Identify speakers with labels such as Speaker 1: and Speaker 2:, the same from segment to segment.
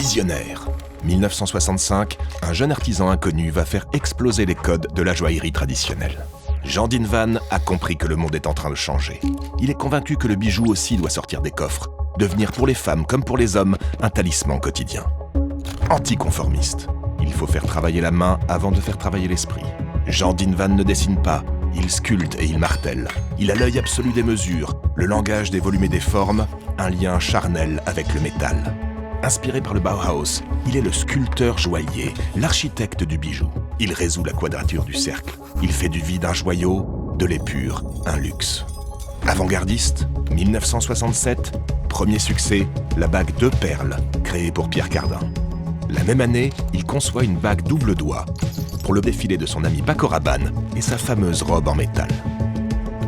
Speaker 1: Visionnaire. 1965, un jeune artisan inconnu va faire exploser les codes de la joaillerie traditionnelle. Jean Dinvan a compris que le monde est en train de changer. Il est convaincu que le bijou aussi doit sortir des coffres, devenir pour les femmes comme pour les hommes un talisman quotidien. Anticonformiste. Il faut faire travailler la main avant de faire travailler l'esprit. Jean Dinvan ne dessine pas, il sculpte et il martèle. Il a l'œil absolu des mesures, le langage des volumes et des formes, un lien charnel avec le métal. Inspiré par le Bauhaus, il est le sculpteur joaillier, l'architecte du bijou. Il résout la quadrature du cercle. Il fait du vide un joyau, de l'épure un luxe. Avant-gardiste, 1967, premier succès, la bague 2 perles, créée pour Pierre Cardin. La même année, il conçoit une bague double doigt pour le défilé de son ami Paco Rabanne et sa fameuse robe en métal.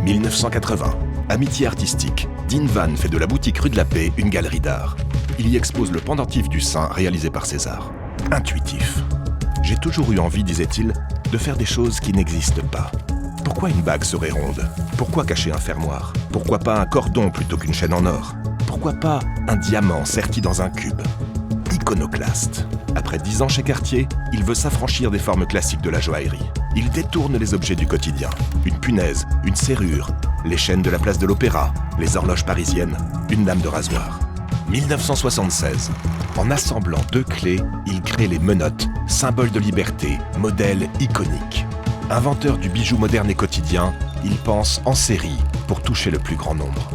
Speaker 1: 1980, amitié artistique, Dinvan fait de la boutique rue de la Paix une galerie d'art. Il y expose le pendentif du sein réalisé par César. Intuitif. J'ai toujours eu envie, disait-il, de faire des choses qui n'existent pas. Pourquoi une bague serait ronde? Pourquoi cacher un fermoir? Pourquoi pas un cordon plutôt qu'une chaîne en or? Pourquoi pas un diamant serti dans un cube? Iconoclaste. Après 10 ans chez Cartier, il veut s'affranchir des formes classiques de la joaillerie. Il détourne les objets du quotidien. Une punaise, une serrure, les chaînes de la place de l'Opéra, les horloges parisiennes, une lame de rasoir. 1976. En assemblant 2 clés, il crée les menottes, symbole de liberté, modèle iconique. Inventeur du bijou moderne et quotidien, il pense en série pour toucher le plus grand nombre.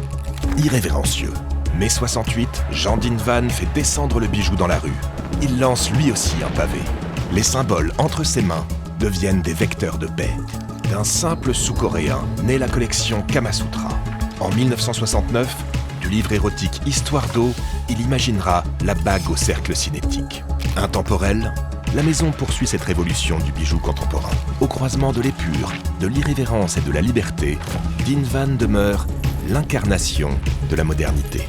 Speaker 1: Irrévérencieux. Mai 68, Jean Dinvan fait descendre le bijou dans la rue. Il lance lui aussi un pavé. Les symboles entre ses mains deviennent des vecteurs de paix. D'un simple sous-coréen naît la collection Kamasutra. En 1969, du livre érotique Histoire d'eau, il imaginera la bague au cercle cinétique. Intemporelle, la maison poursuit cette révolution du bijou contemporain. Au croisement de l'épure, de l'irrévérence et de la liberté, Dinvan demeure l'incarnation de la modernité.